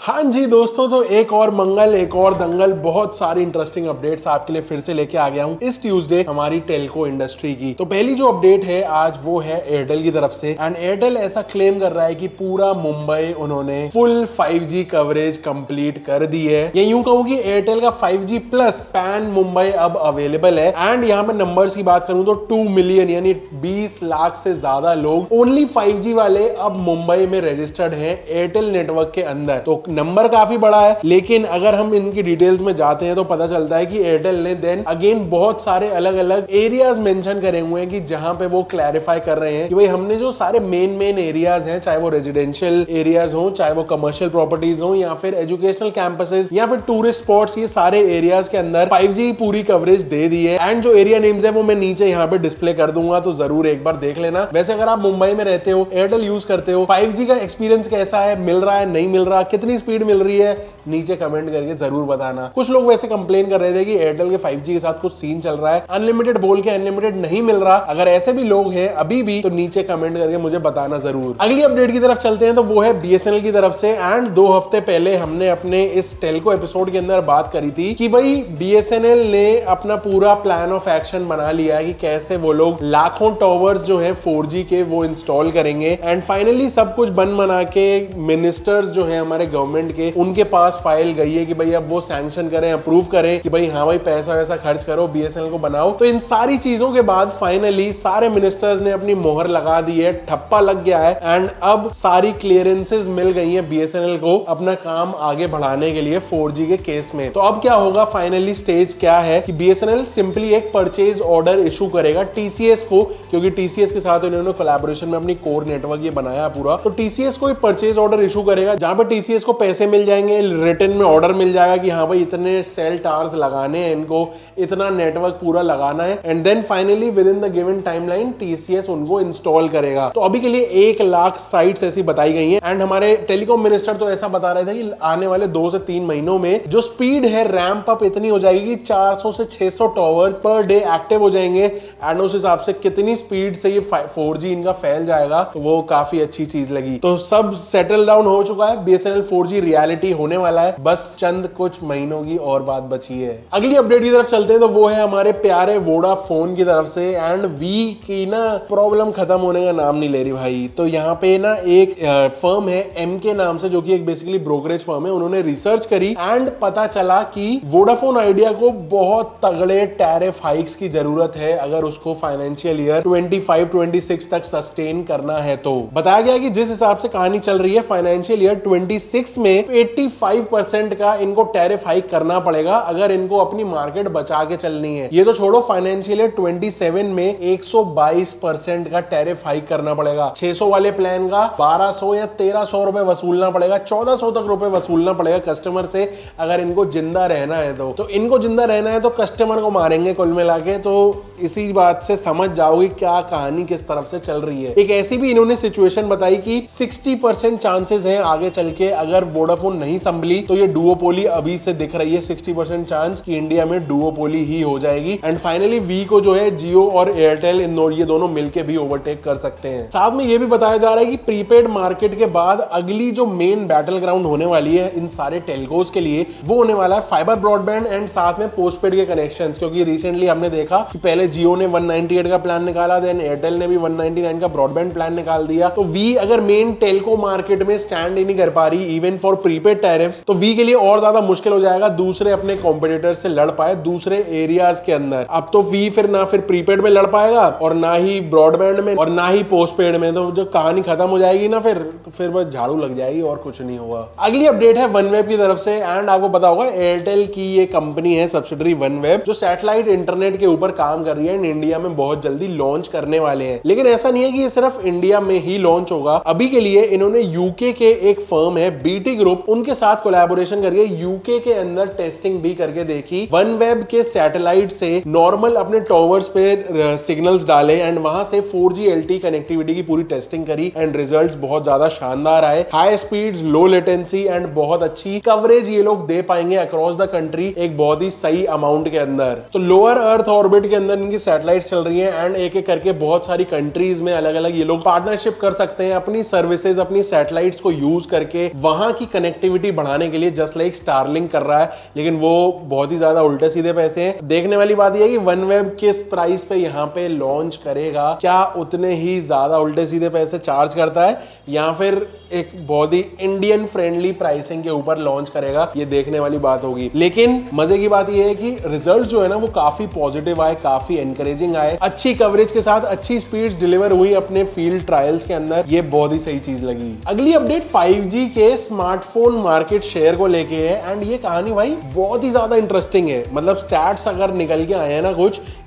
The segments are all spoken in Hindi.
हाँ जी दोस्तों, तो एक और मंगल, एक और दंगल, बहुत सारी इंटरेस्टिंग अपडेट्स आपके लिए फिर से लेके आ गया हूँ इस ट्यूसडे हमारी टेलको इंडस्ट्री की। तो पहली जो अपडेट है आज वो है एयरटेल की तरफ से। एंड एयरटेल ऐसा क्लेम कर रहा है कि पूरा मुंबई उन्होंने फुल 5G कवरेज कंप्लीट कर दी है। या यूं कहूँ कि एयरटेल का 5G प्लस पैन मुंबई अब अवेलेबल है। एंड यहाँ पे नंबर्स की बात करूं तो 2 मिलियन यानी 20 लाख से ज्यादा लोग ओनली 5G वाले अब मुंबई में रजिस्टर्ड हैं एयरटेल नेटवर्क के अंदर। तो नंबर काफी बड़ा है, लेकिन अगर हम इनकी डिटेल्स में जाते हैं तो पता चलता है कि एयरटेल ने देन अगेन बहुत सारे अलग अलग एरियाज मेंशन करे हुए हैं कि जहां पे वो क्लैरिफाई कर रहे हैं कि भाई हमने जो सारे मेन एरियाज हैं, चाहे वो रेजिडेंशियल एरियाज हो, चाहे वो कमर्शियल प्रॉपर्टीज हो, या फिर एजुकेशनल कैंपसेस, या फिर टूरिस्ट स्पॉट्स, ये सारे एरियाज के अंदर 5G पूरी कवरेज दे दी है। एंड जो एरिया नेम्स है वो मैं नीचे यहाँ पे डिस्प्ले कर दूंगा, तो जरूर एक बार देख लेना। वैसे अगर आप मुंबई में रहते हो, एयरटेल यूज करते हो, 5G का एक्सपीरियंस कैसा है, मिल रहा है नहीं मिल रहा, कितनी स्पीड मिल रही है, नीचे कमेंट करके जरूर बताना। कुछ लोग वैसे कंप्लेन कर रहे थे कि एयरटेल के 5G के साथ कुछ सीन चल रहा है, अनलिमिटेड बोल के अनलिमिटेड नहीं मिल रहा। अगर ऐसे भी लोग हैं अभी भी, तो नीचे कमेंट करके मुझे बताना जरूर। अगली अपडेट की तरफ चलते हैं, तो वो है BSNL की तरफ से। एंड 2 हफ्ते पहले हमने अपने इस टेलको एपिसोड के अंदर बात करी थी कि भाई BSNL ने अपना पूरा प्लान ऑफ एक्शन बना लिया है कि कैसे वो लोग लाखों टॉवर्स जो है 4G के वो इंस्टॉल करेंगे। एंड फाइनली सब कुछ बन बना के मिनिस्टर्स जो है हमारे गवर्नमेंट के, उनके पास फाइल गई है कि भाई अब वो सैंक्शन करें, अप्रूव करें कि भाई हाँ भाई पैसा वैसा खर्च करो, BSNL को बनाओ। तो इन सारी चीजों के बाद फाइनली सारे मिनिस्टर्स ने अपनी मोहर लगा दी है, ठप्पा लग गया है। एंड अब सारी क्लियरेंसेस मिल गई हैं BSNL को अपना काम आगे बढ़ाने के लिए 4G के केस में। तो अब क्या होगा, फाइनली स्टेज क्या है कि BSNL सिंपली एक परचेज ऑर्डर इशू करेगा TCS को, क्योंकि TCS के साथ उन्होंने कोलैबोरेशन में अपनी कोर नेटवर्क ये बनाया पूरा। तो TCS को एक परचेज ऑर्डर इशू करेगा, जहां पर TCS को पैसे मिल जाएंगे, रिटर्न में ऑर्डर मिल जाएगा कि हाँ भाई इतने सेल टावर्स लगाने हैं, इनको इतना नेटवर्क पूरा लगाना है। And then finally within the given timeline TCS उनको इंस्टॉल करेगा। तो अभी के लिए 1 लाख साइट्स ऐसी बताई गई हैं। एंड हमारे टेलीकॉम मिनिस्टर तो ऐसा बता रहे थे कि आने वाले 2 से 3 महीनों में जो स्पीड है रैंप अप इतनी हो जाएगी कि 400 से 600 टावर्स पर डे एक्टिव हो जाएंगे। एंड उस हिसाब से कितनी स्पीड से ये 4G इनका फैल जाएगा, तो वो काफी अच्छी चीज लगी। तो सब सेटल डाउन हो चुका है, BSNL 4G रियलिटी होने वाला है, बस चंद कुछ महीनों की और बात बची है। अगली अपडेट की तरफ चलते हैं, तो वो है हमारे प्यारे वोडाफोन की तरफ से। एंड वी की ना प्रॉब्लम खत्म होने का नाम नहीं ले रही भाई। तो यहाँ पे ना एक फर्म है MK नाम से, जो कि एक बेसिकली ब्रोकरेज फर्म है। उन्होंने रिसर्च करी एंड पता चला कि वोडाफोन आइडिया को बहुत तगड़े टैरिफ हाइक्स की जरूरत है अगर उसको फाइनेंशियल ईयर 25-26 तक सस्टेन करना है। तो बताया गया कि जिस हिसाब से कहानी चल रही है, फाइनेंशियल ईयर 26 में 85% का इनको टैरिफ हाइक करना पड़ेगा अगर इनको अपनी मार्केट बचा के चलनी है। ये तो छोड़ो, फाइनेंशियल ईयर 27 में 122% का टैरिफ हाइक करना पड़ेगा। 600 वाले प्लान का 1200 या 1300 रुपए वसूलना पड़ेगा, 1400 तक रुपए वसूलना पड़ेगा कस्टमर से अगर इनको जिंदा रहना है। तो इनको जिंदा रहना है तो कस्टमर को मारेंगे कुल मिला के। तो इसी बात से समझ जाओगे क्या कहानी किस तरफ से चल रही है। एक ऐसी भी इन्होंने सिचुएशन बताई कि 60% चांसेस हैं आगे चल के, अगर वोडाफोन नहीं संभली तो ये डुओपोली अभी से दिख रही है 60% चांस कि इंडिया में डुओपोली ही हो जाएगी। एंड फाइनली वी को जो है जियो और एयरटेल ये दोनों मिलके भी ओवरटेक कर सकते हैं। साथ में ये भी बताया जा रहा है कि प्रीपेड मार्केट के बाद अगली जो मेन बैटल ग्राउंड होने वाली है इन सारे टेलकोस के लिए, वो होने वाला है फाइबर ब्रॉडबैंड एंड साथ में पोस्टपेड के कनेक्शंस। क्योंकि रिसेंटली हमने देखा कि पहले जियो ने 198 का प्लान निकाला, देन एयरटेल ने भी 199 का ब्रॉडबैंड प्लान निकाल दिया। तो वी अगर मेन टेलको मार्केट में स्टैंड ही नहीं कर पा रही इवन फॉर प्रीपेड टैरिफ्स, तो वी के लिए और ज्यादा मुश्किल हो जाएगा दूसरे अपने कॉम्पिटिटर से लड़ पाए दूसरे एरियाज के अंदर। अब तो वी फिर ना फिर प्रीपेड में लड़ पाएगा और ना ही ब्रॉडबैंड में और ना ही पोस्टपेड में। तो जो कहानी खत्म हो जाएगी ना, फिर बस झाड़ू लग जाएगी और कुछ नहीं होगा। अगली अपडेट है वनवेब की तरफ से। एंड आपको पता होगा एयरटेल की ये कंपनी है सब्सिडरी वनवेब, जो सैटेलाइट इंटरनेट के ऊपर काम कर रही है। इंडिया में बहुत जल्दी लॉन्च करने वाले हैं, लेकिन ऐसा नहीं है कि ये सिर्फ इंडिया में ही लॉन्च होगा। अभी के लिए इन्होंने यूके के एक फर्म है BT ग्रुप, उनके साथ कोलैबोरेशन करके यूके के अंदर टेस्टिंग भी करके देखी। वनवेब के सैटेलाइट से नॉर्मल अपने टॉवर्स पे सिग्नल्स डाले एंड वहां से 4G LTE कनेक्टिविटी की पूरी टेस्टिंग करी एंड रिजल्ट्स बहुत ज्यादा शानदार आए। High speeds, low latency and बहुत अच्छी कवरेज ये लोग दे पाएंगे अक्रॉस द कंट्री एक बहुत ही सही अमाउंट के अंदर। तो लोअर अर्थ ऑर्बिट के अंदर इनकी सैटेलाइट चल रही है एंड एक एक करके बहुत सारी कंट्रीज में अलग अलग ये लोग पार्टनरशिप कर सकते हैं अपनी सर्विसेज, अपनी सैटेलाइट्स को यूज करके वहां की कनेक्टिविटी बढ़ाने के लिए जस्ट लाइक स्टारलिंक कर रहा है, लेकिन वो बहुत ही ज्यादा उल्टे सीधे पैसे हैं। देखने वाली बात यह है कि वनवेब किस प्राइस पे यहाँ पे लॉन्च करेगा, क्या उतने ही ज्यादा उल्टे सीधे पैसे चार्ज करता है या फिर एक बहुत ही इंडियन फ्रेंडली प्राइसिंग के ऊपर लॉन्च करेगा, ये देखने वाली बात होगी। लेकिन मजे की बात ये है कि रिजल्ट जो है ना वो काफी पॉजिटिव आए, काफी एनकरेजिंग आए, अच्छी कवरेज के साथ अच्छी स्पीड डिलीवर हुई अपने फील्ड ट्रायल्स के अंदर, ये बहुत ही सही चीज लगी। अगली अपडेट 5G के स्मार्टफोन मार्केट शेयर को लेके है एंड ये कहानी भाई बहुत ही ज्यादा इंटरेस्टिंग है। मतलब स्टैट्स अगर निकल के आए हैं ना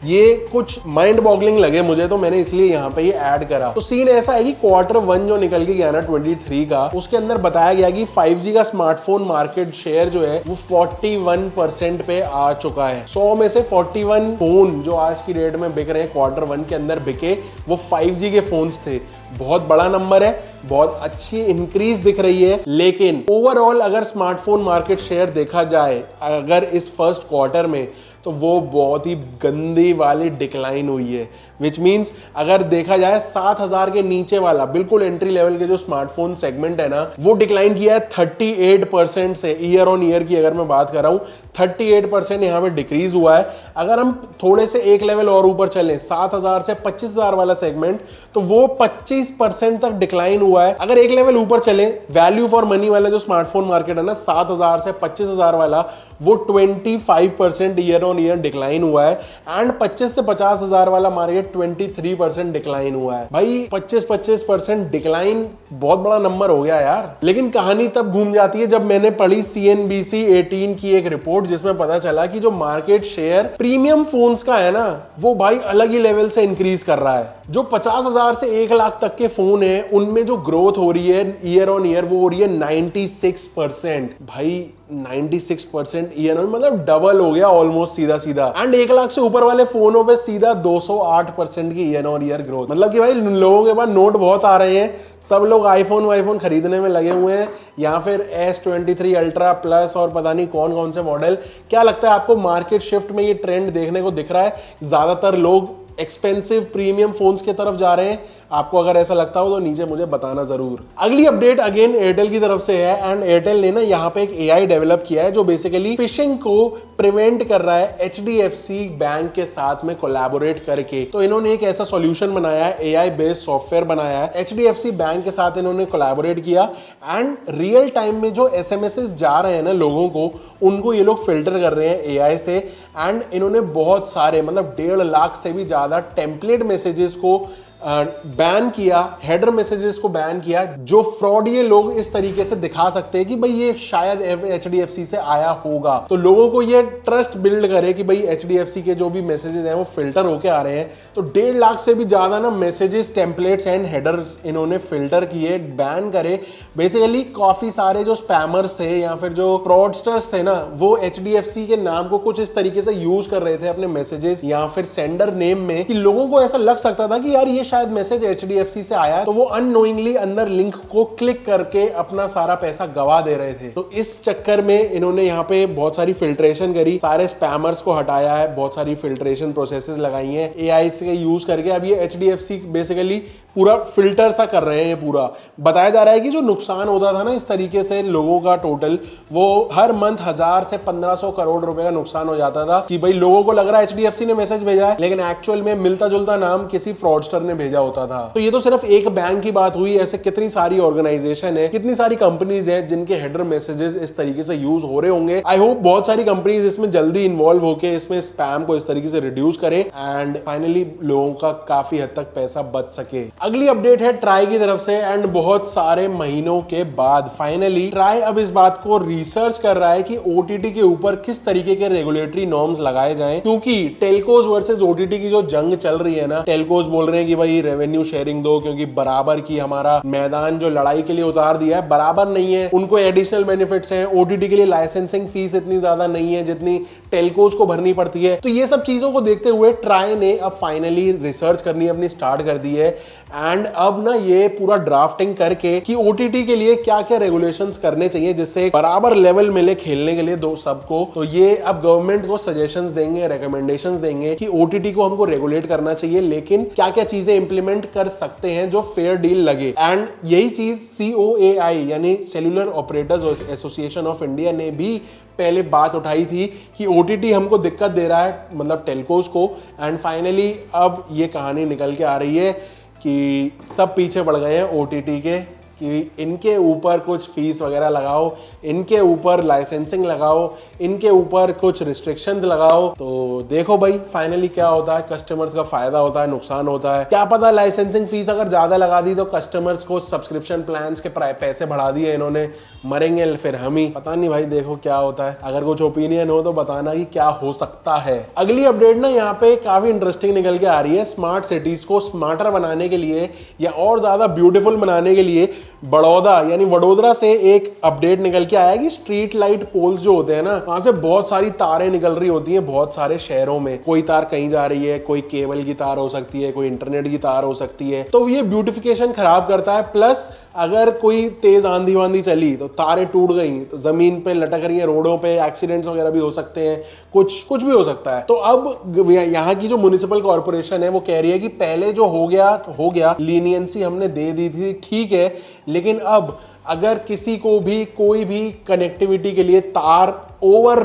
ये कुछ माइंड बॉगलिंग लगे मुझे, तो मैंने इसलिए यहाँ पे ये ऐड करा। तो सीन ऐसा है कि Q1 जो निकल के गया ना 23 का, उसके अंदर बताया गया कि 5G का स्मार्टफोन मार्केट शेयर जो है वो 41% पे आ चुका है। 100 में से 41 फोन जो आज की डेट में बिक रहे हैं Q1 के अंदर बिके, वो 5G के फोन्स थे। बहुत बड़ा नंबर है, बहुत अच्छी इंक्रीज दिख रही है। लेकिन ओवरऑल अगर स्मार्टफोन मार्केट शेयर देखा जाए अगर इस फर्स्ट क्वार्टर में, तो वो बहुत ही गंदी वाली डिक्लाइन हुई है। विच मीन्स अगर देखा जाए 7000 के नीचे वाला बिल्कुल एंट्री लेवल के जो स्मार्टफोन सेगमेंट है ना, वो डिक्लाइन किया है 38% से। ईयर ऑन ईयर की अगर मैं बात कर रहा हूं, 38% यहाँ पे डिक्रीज हुआ है। अगर हम थोड़े से एक लेवल और ऊपर चलें 7000 से 25000 वाला सेगमेंट, तो वो 25% तक डिक्लाइन हुआ है। अगर एक लेवल ऊपर चले वैल्यू फॉर मनी वाला जो स्मार्टफोन मार्केट है ना 7000 से 25000 वाला, वो 25% ईयर ऑन ईयर डिक्लाइन हुआ है। एंड 25 से 50,000 वाला मार्केट 23% डिक्लाइन हुआ है। भाई 25% डिक्लाइन बहुत बड़ा नंबर हो गया यार। लेकिन कहानी तब घूम जाती है जब मैंने पढ़ी CNBC 18 की एक रिपोर्ट, जिसमें पता चला कि जो मार्केट शेयर प्रीमियम फोन्स का है ना, वो भाई अलग ही लेवल से इंक्रीज कर रहा है। जो 50,000 से 1 लाख तक के फोन है, उनमें जो ग्रोथ हो रही है ईयर ऑन ईयर, वो हो रही है 96%। भाई 96% ईयर ऑन मतलब डबल हो गया ऑलमोस्ट सीधा सीधा। एंड 1 लाख से ऊपर वाले फोनों पे सीधा 208% की ईयर ऑन ईयर ग्रोथ। मतलब कि भाई लोगों के पास नोट बहुत आ रहे हैं, सब लोग आईफोन खरीदने में लगे हुए हैं, या फिर S23 अल्ट्रा प्लस और पता नहीं कौन कौन से मॉडल। क्या लगता है आपको मार्केट शिफ्ट में ये ट्रेंड देखने को दिख रहा है? ज्यादातर लोग एक्सपेंसिव प्रीमियम फोन्स की तरफ जा रहे हैं। आपको अगर ऐसा लगता हो तो नीचे मुझे बताना जरूर। अगली अपडेट अगेन एयरटेल की तरफ से है एंड एयरटेल ने ना यहाँ पे एक AI डेवलप किया है जो बेसिकली फिशिंग को प्रिवेंट कर रहा है HDFC बैंक के साथ में कोलैबोरेट करके। तो इन्होंने एक ऐसा सॉल्यूशन बनाया है, AI बेस्ड सॉफ्टवेयर बनाया है। HDFC बैंक के साथ इन्होंने कोलैबोरेट किया एंड रियल टाइम में जो SMSs जा रहे हैं ना लोगों को, उनको ये लोग फिल्टर कर रहे हैं AI से। एंड इन्होंने बहुत सारे मतलब 1.5 लाख से भी ज्यादा टेम्पलेट मैसेजेस को बैन किया, हेडर मैसेजेस को बैन किया, जो फ्रॉड ये लोग इस तरीके से दिखा सकते हैं कि भाई ये शायद HDFC से आया होगा। तो लोगों को ये ट्रस्ट बिल्ड करे कि भाई HDFC के जो भी मैसेजेस हैं वो फिल्टर होके आ रहे हैं। तो 1.5 लाख से भी ज्यादा ना मैसेजेस, टेम्पलेट्स एंड हेडर्स इन्होंने फिल्टर किए, बैन करे। बेसिकली काफी सारे जो स्पैमर्स थे या फिर जो फ्रॉडस्टर्स थे ना, वो HDFC के नाम को कुछ इस तरीके से यूज कर रहे थे अपने मैसेजेस या फिर सेंडर नेम में, कि लोगों को ऐसा लग सकता था कि यार ये शायद मैसेज HDFC से आया है, तो वो अननोइंगली अंदर लिंक को क्लिक करके अपना सारा पैसा गवा दे रहे थे। तो इस चक्कर में इन्होंने यहाँ पे बहुत सारी फिल्ट्रेशन करी, सारे स्पैमर्स को हटाया है, बहुत सारी फिल्ट्रेशन प्रोसेसेस लगाई हैं AI से यूज करके। अब ये HDFC बेसिकली पूरा फिल्टर सा कर रहे हैं। पूरा बताया जा रहा है कि जो नुकसान होता था ना इस तरीके से लोगों का टोटल, वो हर मंथ 1000 से 1500 करोड़ रुपए का नुकसान हो जाता था। कि भाई लोगों को लग रहा है HDFC ने मैसेज भेजा है, लेकिन एक्चुअल में मिलता जुलता नाम किसी फ्रॉडस्टर ने भेजा होता था। तो ये तो सिर्फ एक बैंक की बात हुई, ऐसे कितनी सारी ऑर्गेनाइजेशन है, कितनी सारी कंपनीज है जिनके हेडर मैसेजेस इस तरीके से यूज हो रहे होंगे। आई होप बहुत सारी कंपनीज इसमें जल्दी इन्वॉल्व होके इसमें स्पैम को इस तरीके से रिड्यूस करें एंड फाइनली लोगों का काफी हद तक पैसा बच सके। अगली अपडेट है ट्राई की तरफ से एंड बहुत सारे महीनों के बाद फाइनली ट्राई अब इस बात को रिसर्च कर रहा है कि OTT के ऊपर किस तरीके के रेगुलेटरी नॉर्म्स लगाए जाएं, क्योंकि टेलकोस वर्सेस OTT की जो जंग चल रही है ना, टेलकोस बोल रहे हैं कि भाई रेवेन्यू शेयरिंग दो, क्योंकि बराबर की हमारा मैदान जो लड़ाई के लिए उतार दिया है बराबर नहीं है, उनको एडिशनल बेनिफिट्स हैं। OTT के लिए लाइसेंसिंग फीस इतनी ज्यादा नहीं है जितनी टेलकोस को भरनी पड़ती है। तो ये सब चीजों को देखते हुए ट्राई ने अब फाइनली रिसर्च करनी अपनी स्टार्ट कर दी है एंड अब ना ये पूरा ड्राफ्टिंग करके कि OTT के लिए क्या क्या रेगुलेशंस करने चाहिए जिससे बराबर लेवल मिले खेलने के लिए दो सबको। तो ये अब गवर्नमेंट को सजेशंस देंगे, रिकमेंडेशंस देंगे कि OTT को हमको रेगुलेट करना चाहिए, लेकिन क्या क्या चीजें इंप्लीमेंट कर सकते हैं जो फेयर डील लगे। एंड यही चीज COAI यानी cellular operators association of India ने भी पहले बात उठाई थी कि OTT हमको दिक्कत दे रहा है, मतलब टेलकोस को। एंड फाइनली अब ये कहानी निकल के आ रही है कि सब पीछे पड़ गए हैं OTT के, कि इनके ऊपर कुछ फीस वगैरह लगाओ, इनके ऊपर लाइसेंसिंग लगाओ, इनके ऊपर कुछ रिस्ट्रिक्शंस लगाओ। तो देखो भाई फाइनली क्या होता है, कस्टमर्स का फायदा होता है, नुकसान होता है, क्या पता लाइसेंसिंग फीस अगर ज्यादा लगा दी तो कस्टमर्स को सब्सक्रिप्शन प्लान्स के पैसे बढ़ा दिए इन्होंने, मरेंगे फिर हम ही, पता नहीं भाई, देखो क्या होता है। अगर कुछ ओपिनियन हो तो बताना कि क्या हो सकता है। अगली अपडेट ना यहाँ पे काफी इंटरेस्टिंग निकल के आ रही है। स्मार्ट सिटीज को स्मार्टर बनाने के लिए या और ज्यादा ब्यूटीफुल बनाने के लिए बड़ौदा यानी वडोदरा से एक अपडेट निकल के आया कि स्ट्रीट लाइट पोल्स जो होते हैं ना, वहां से बहुत सारी तारें निकल रही होती हैं बहुत सारे शहरों में। कोई तार कहीं जा रही है, कोई केबल की तार हो सकती है, कोई इंटरनेट की तार हो सकती है। तो ये ब्यूटिफिकेशन खराब करता है। प्लस अगर कोई तेज आंधी वांधी चली तो तारें टूट गई तो जमीन पे लटक रही है, रोडों पे एक्सीडेंट्स वगैरह भी हो सकते हैं, कुछ भी हो सकता है। तो अब यहाँ की जो म्युनिसिपल कॉर्पोरेशन है वो कह रही है कि पहले जो हो गया लीनियंसी हमने दे दी थी, ठीक है, लेकिन अब अगर किसी को भी कोई भी कनेक्टिविटी के लिए तार ओवर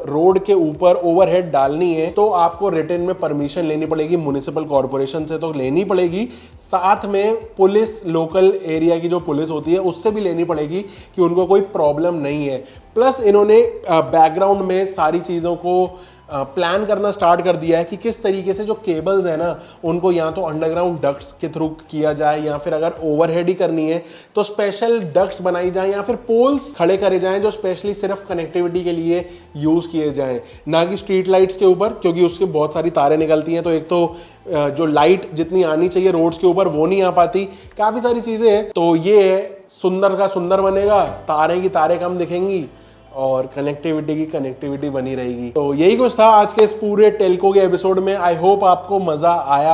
रोड के ऊपर ओवरहेड डालनी है तो आपको रिटन में परमिशन लेनी पड़ेगी म्युनिसिपल कॉर्पोरेशन से, तो लेनी पड़ेगी। साथ में पुलिस, लोकल एरिया की जो पुलिस होती है उससे भी लेनी पड़ेगी कि उनको कोई प्रॉब्लम नहीं है। प्लस इन्होंने बैकग्राउंड में सारी चीज़ों को प्लान करना स्टार्ट कर दिया है कि किस तरीके से जो केबल्स है ना उनको या तो अंडरग्राउंड डक्ट्स के थ्रू किया जाए, या फिर अगर ओवरहेड ही करनी है तो स्पेशल डक्ट्स बनाई जाएं, या फिर पोल्स खड़े करे जाएं जो स्पेशली सिर्फ कनेक्टिविटी के लिए यूज किए जाएं, ना कि स्ट्रीट लाइट्स के ऊपर, क्योंकि उसके बहुत सारी तारें निकलती हैं। तो एक तो जो लाइट जितनी आनी चाहिए रोड्स के ऊपर वो नहीं आ पाती, काफ़ी सारी चीज़ें हैं। तो ये है, सुंदर का सुंदर बनेगा, तारें की तारें कम दिखेंगी और कनेक्टिविटी की कनेक्टिविटी बनी रहेगी। तो यही कुछ था आज के इस पूरे टेलको के एपिसोड में। आई होप आपको मजा आया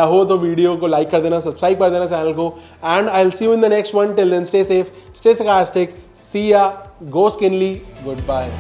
हो तो वीडियो को लाइक कर देना, सब्सक्राइब कर देना चैनल को, and I will see you in the next one. Till then stay safe, stay sarcastic, see ya, go स्किनली, good bye.